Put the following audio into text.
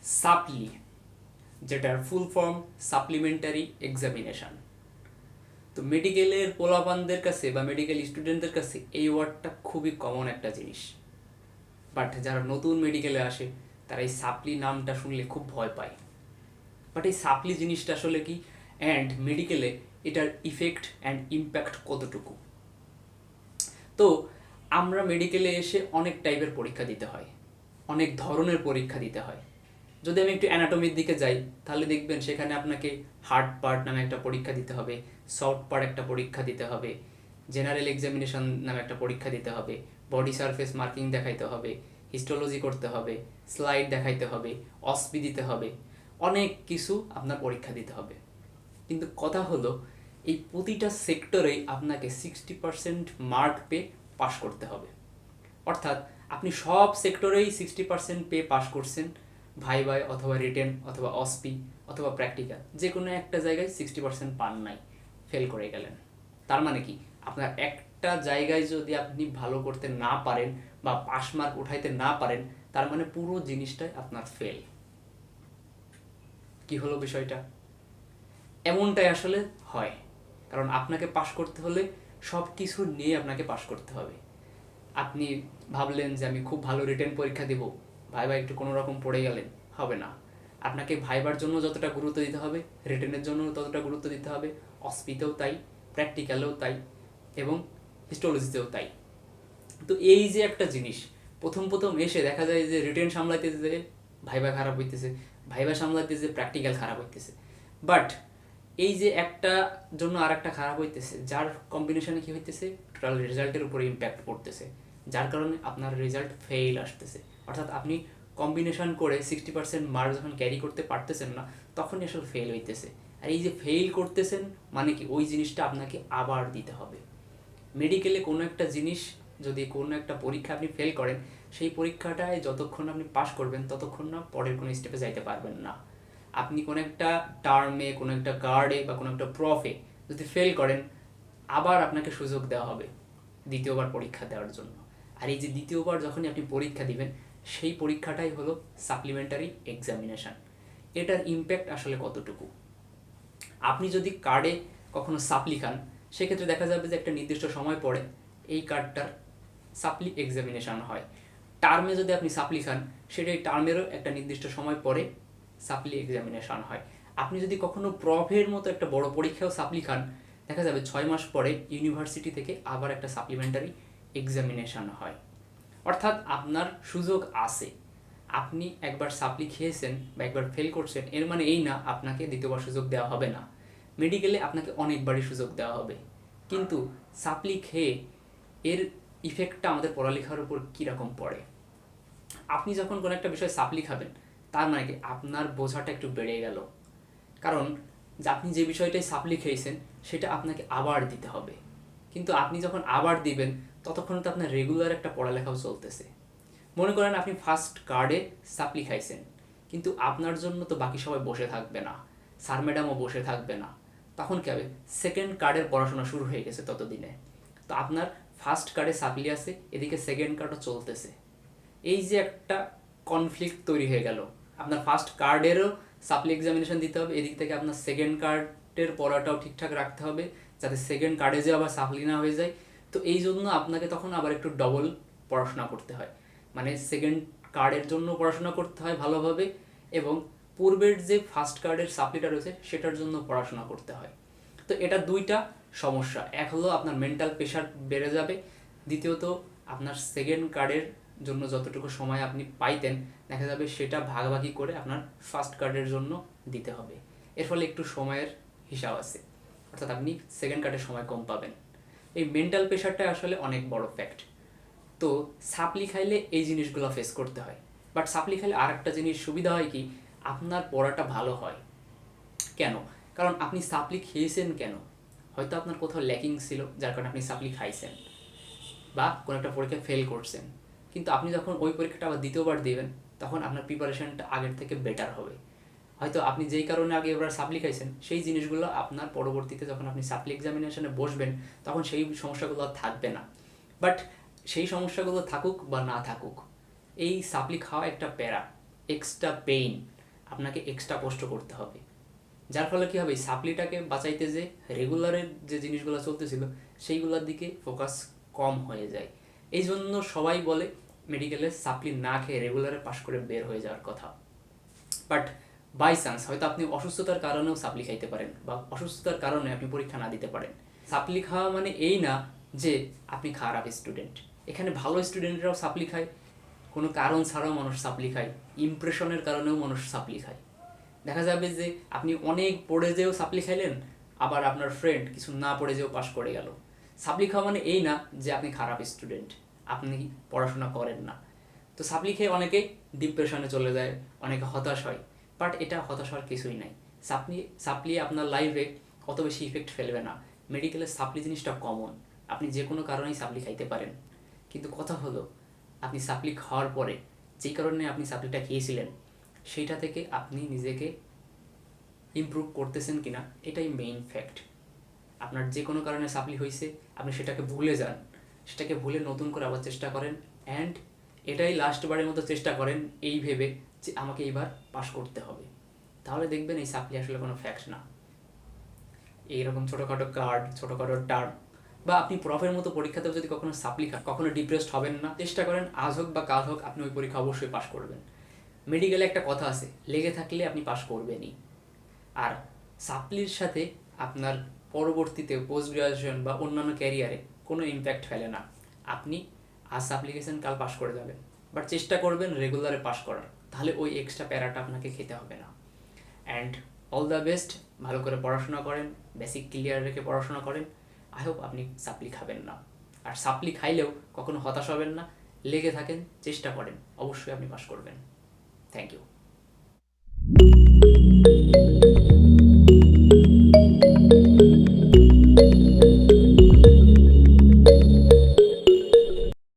সাপ্লি, যেটার full form supplementary examination. তো মেডিকেলের পোলাপানদের কাছে বা মেডিকেল স্টুডেন্টদের কাছে এই ওয়ার্ডটা খুবই কমন একটা জিনিস, বাট যারা নতুন মেডিকেলে আসে তারা এই সাপ্লি নামটা শুনলে খুব ভয় পায়। বাট এই সাপ্লি জিনিসটা আসলে কি, অ্যান্ড মেডিকেলে এটার ইফেক্ট অ্যান্ড ইম্প্যাক্ট কতটুকু। তো আমরা মেডিকেলে এসে অনেক টাইপের পরীক্ষা দিতে হয়, অনেক ধরনের পরীক্ষা দিতে হয়। যদি আমি একটু অ্যানাটমির দিকে যাই তাহলে দেখবেন সেখানে আপনাকে হার্ড পার্ট নামে একটা পরীক্ষা দিতে হবে, সফট পার্ট একটা পরীক্ষা দিতে হবে, জেনারেল এক্সামিনেশন নামে একটা পরীক্ষা দিতে হবে, বডি সারফেস মার্কিং দেখাইতে হবে, হিস্টোলজি করতে হবে, স্লাইড দেখাইতে হবে, অসপি দিতে হবে, অনেক কিছু আপনার পরীক্ষা দিতে হবে। কিন্তু কথা হলো এই প্রতিটা সেক্টরেই আপনাকে 60% মার্ক পেয়ে পাস করতে হবে। অর্থাৎ আপনি সব সেক্টরেই 60% পেয়ে পাস করছেন, ভাইভায় অথবা রিটেন অথবা অসপি অথবা প্র্যাকটিক্যাল, যে কোনো একটা জায়গায় 60% পান নাই, ফেল করে গেলেন। তার মানে কি, আপনার একটা জায়গায় যদি আপনি ভালো করতে না পারেন বা পাস মার্ক উঠাইতে না পারেন, তার মানে পুরো জিনিসটাই আপনার ফেল। কি হলো বিষয়টা? এমনটাই আসলে হয়, কারণ আপনাকে পাস করতে হলে সব কিছু নিয়ে আপনাকে পাস করতে হবে। আপনি ভাবলেন যে আমি খুব ভালো রিটেন পরীক্ষা দেব, ভাইবা একটু কোনো রকম পড়ে গেলেন, হবে না। আপনাকে ভাইবার জন্য যতটা গুরুত্ব দিতে হবে, রিটেনের জন্য ততটা গুরুত্ব দিতে হবে, অসপিতেও তাই, প্র্যাকটিক্যালেও তাই, এবং হিস্টোলজিতেও তাই। তো এই যে একটা জিনিস, প্রথম প্রথম এসে দেখা যায় যে রিটেন সামলাইতেছে ভাইবা খারাপ হইতেছে, ভাইবা সামলাইতেছে প্র্যাকটিক্যাল খারাপ হইতেছে। বাট এই যে একটা জন্য আর একটা খারাপ হইতেছে, যার কম্বিনেশনে কি হইতেছে, টোটাল রেজাল্টের উপরে ইম্প্যাক্ট পড়তেছে, যার কারণে আপনার রেজাল্ট ফেইল আসতেছে। অর্থাৎ আপনি কম্বিনেশন করে 60% মার্ক যখন ক্যারি করতে পারতেছেন না, তখনই আসলে ফেল হইতেছে। আর এই যে ফেইল করতেছেন মানে কি, ওই জিনিসটা আপনাকে আবার দিতে হবে। মেডিকেলে কোনো একটা জিনিস, যদি কোনো একটা পরীক্ষা আপনি ফেল করেন, সেই পরীক্ষাটায় যতক্ষণ আপনি পাস করবেন ততক্ষণ না পরের কোনো স্টেপে যাইতে পারবেন না। আপনি কোনো একটা টার্মে, কোনো একটা গার্ডে বা কোনো একটা প্রফে যদি ফেল করেন, আবার আপনাকে সুযোগ দেওয়া হবে দ্বিতীয়বার পরীক্ষা দেওয়ার জন্য। আর এই যে দ্বিতীয়বার যখনই আপনি পরীক্ষা দিবেন, সেই পরীক্ষাটাই হলো সাপ্লিমেন্টারি এক্সামিনেশান। এটার ইম্প্যাক্ট আসলে কতটুকু। আপনি যদি কার্ডে কখনো সাপ্লি খান, সেক্ষেত্রে দেখা যাবে যে একটা নির্দিষ্ট সময় পরে এই কার্ডটার সাপ্লি এক্সামিনেশান হয়। টার্মে যদি আপনি সাপ্লি খান, সেটাই টার্মেরও একটা নির্দিষ্ট সময় পরে সাপ্লি এক্সামিনেশান হয়। আপনি যদি কখনো প্রফের মতো একটা বড় পরীক্ষাও সাপ্লি খান, দেখা যাবে 6 মাস পরে ইউনিভার্সিটি থেকে আবার একটা সাপ্লিমেন্টারি এক্সামিনেশান হয়। অর্থাৎ আপনার সুযোগ আছে। আপনি একবার সাপ্লি খেয়েছেন বা একবার ফেল করছেন, এর মানে এই না আপনাকে দ্বিতীয়বার সুযোগ দেওয়া হবে না। মেডিকেলে আপনাকে অনেকবারই সুযোগ দেওয়া হবে, কিন্তু সাপ্লি খেয়ে এর ইফেক্টটা আমাদের পড়ালেখার উপর কীরকম পড়ে। আপনি যখন কোনো একটা বিষয় সাপ্লি খাবেন, তার মানে কি আপনার বোঝাটা একটু বেড়ে গেল, কারণ আপনি যে বিষয়টাই সাপ্লি খেয়েছেন সেটা আপনাকে আবার দিতে হবে। কিন্তু আপনি যখন আবার দিবেন, ততক্ষণ তো আপনার রেগুলার একটা পড়ালেখাও চলতেছে। মনে করেন আপনি ফার্স্ট কার্ডে সাপ্লি খাইছেন, কিন্তু আপনার জন্য তো বাকি সবাই বসে থাকবে না, স্যার ম্যাডামও বসে থাকবে না। তখন কী হবে, সেকেন্ড কার্ডের পড়াশোনা শুরু হয়ে গেছে ততদিনে। তো আপনার ফার্স্ট কার্ডে সাপ্লি আছে, এদিকে সেকেন্ড কার্ডও চলতেছে। এই যে একটা কনফ্লিক্ট তৈরি হয়ে গেল, আপনার ফার্স্ট কার্ডেরও সাপ্লি এক্সামিনেশন দিতে হবে, এদিক থেকে আপনার সেকেন্ড কার্ডের পড়াটাও ঠিকঠাক রাখতে হবে, যাতে সেকেন্ড কার্ডে যে আবার সাপ্লি না হয়ে যায়। তো এই জন্য আপনাকে তখন আবার একটু ডবল পড়াশোনা করতে হয়, মানে সেকেন্ড কার্ডের জন্য পড়াশোনা করতে হয় ভালোভাবে, এবং পূর্বের যে ফার্স্ট কার্ডের সাপ্লিটা রয়েছে সেটার জন্য পড়াশোনা করতে হয়। তো এটা দুইটা সমস্যা, এক হলো আপনার মেন্টাল প্রেশার বেড়ে যাবে, দ্বিতীয়ত আপনার সেকেন্ড কার্ডের জন্য যতটুকু সময় আপনি পাইতেন, দেখা যাবে সেটা ভাগাভাগি করে আপনার ফার্স্ট কার্ডের জন্য দিতে হবে। এর ফলে একটু সময়ের হিসাব আছে, অর্থাৎ আপনি সেকেন্ড কার্ডের সময় কম পাবেন। এই মেন্টাল প্রেশারটা আসলে অনেক বড় ফ্যাক্ট। তো সাপ্লি খাইলে এই জিনিসগুলো ফেস করতে হয়। বাট সাপ্লি খাইলে আর একটা জিনিস সুবিধা হয় কি, আপনার পড়াটা ভালো হয়। কেন? কারণ আপনি সাপ্লি খেয়েছেন কেন, হয়তো আপনার কোথাও ল্যাকিং ছিল যার কারণে আপনি সাপ্লি খাইছেন, বা কোনো একটা পরীক্ষায় ফেল করছেন, কিন্তু আপনি যখন ওই পরীক্ষাটা আবার দ্বিতীয়বার দিবেন, তখন আপনার প্রিপারেশনটা আগের থেকে বেটার হবে। হয়তো আপনি যেই কারণে আগে এবার সাপ্লি খাইছেন, সেই জিনিসগুলো আপনার পরবর্তীতে যখন আপনি সাপ্লি এক্সামিনেশনে বসবেন, তখন সেই সমস্যাগুলো থাকবে না। বাট সেই সমস্যাগুলো থাকুক বা না থাকুক, এই সাপ্লি খাওয়া একটা প্যারা, এক্সট্রা পেইন, আপনাকে এক্সট্রা কষ্ট করতে হবে, যার ফলে কী হবে, সাপ্লিটাকে বাঁচাইতে যে রেগুলারের যে জিনিসগুলো চলতেছিল সেইগুলোর দিকে ফোকাস কম হয়ে যায়। এই জন্য সবাই বলে মেডিকেলে সাপ্লি না খেয়ে রেগুলারে পাশ করে বের হয়ে যাওয়ার কথা। বাট বাই চান্স হয়তো আপনি অসুস্থতার কারণেও সাপ্লি খাইতে পারেন, বা অসুস্থতার কারণে আপনি পরীক্ষা না দিতে পারেন। সাপ্লি খাওয়া মানে এই না যে আপনি খারাপ স্টুডেন্ট। এখানে ভালো স্টুডেন্টরাও সাপ্লি খায়, কোনো কারণ ছাড়াও মানুষ সাপ্লি খায়, ইমপ্রেশনের কারণেও মানুষ সাপ্লি খায়। দেখা যাবে যে আপনি অনেক পড়ে যেও সাপ্লি খাইলেন, আবার আপনার ফ্রেন্ড কিছু না পড়ে যেও পাশ করে গেল। সাপ্লি খাওয়া মানে এই না যে আপনি খারাপ স্টুডেন্ট, আপনি পড়াশোনা করেন না। তো সাপ্লি খেয়ে অনেকে ডিপ্রেশনে চলে যায়, অনেকে হতাশ হয়, বাট এটা হতাশ হওয়ার কিছুই নাই। সাপ্লি আপনার লাইফে অত বেশি ইফেক্ট ফেলবে না। মেডিকেলে সাপ্লি জিনিসটা কমন, আপনি যে কোনো কারণেই সাপ্লি খাইতে পারেন। কিন্তু কথা হলো, আপনি সাপ্লি খাওয়ার পরে যেই কারণে আপনি সাপ্লিটা খেয়েছিলেন সেইটা থেকে আপনি নিজেকে ইমপ্রুভ করতেছেন কিনা, এটাই মেইন ফ্যাক্ট। আপনার যে কোনো কারণে সাপ্লি হয়েছে, আপনি সেটাকে ভুলে যান, সেটাকে ভুলে নতুন করে আবার চেষ্টা করেন, অ্যান্ড এটাই লাস্টবারের মতো চেষ্টা করেন এই ভেবে যে আমাকে এইবার পাস করতে হবে। তাহলে দেখবেন এই সাপ্লি আসলে কোনো ফ্যাক্ট না। এইরকম ছোটোখাটো কার্ড, ছোটোখাটো টার্ম, বা আপনি প্রফের মতো পরীক্ষাতেও যদি কখনো সাপ্লি খান, কখনো ডিপ্রেসড হবেন না। চেষ্টা করেন আজ হোক বা কাল হোক আপনি ওই পরীক্ষা অবশ্যই পাস করবেন। মেডিকেলে একটা কথা আছে, লেগে থাকলে আপনি পাস করবেনই। আর সাপ্লির সাথে আপনার পরবর্তীতে পোস্ট গ্রাজুয়েশন বা অন্যান্য ক্যারিয়ারে কোনো ইম্প্যাক্ট ফেলে না। আপনি আজ অ্যাপ্লিকেশন কাল পাস করে যাবেন, বাট চেষ্টা করবেন রেগুলারে পাস করার, তাহলে ওই এক্সট্রা প্যারাটা আপনাকে খেতে হবে না। অ্যান্ড অল দ্য বেস্ট, ভালো করে পড়াশোনা করেন, বেসিক ক্লিয়ার রেখে পড়াশোনা করেন। আই হোপ আপনি সাপ্লি খাবেন না, আর সাপ্লি খাইলেও কখনো হতাশ হবেন না, লেগে থাকেন, চেষ্টা করেন, অবশ্যই আপনি পাস করবেন। Thank you.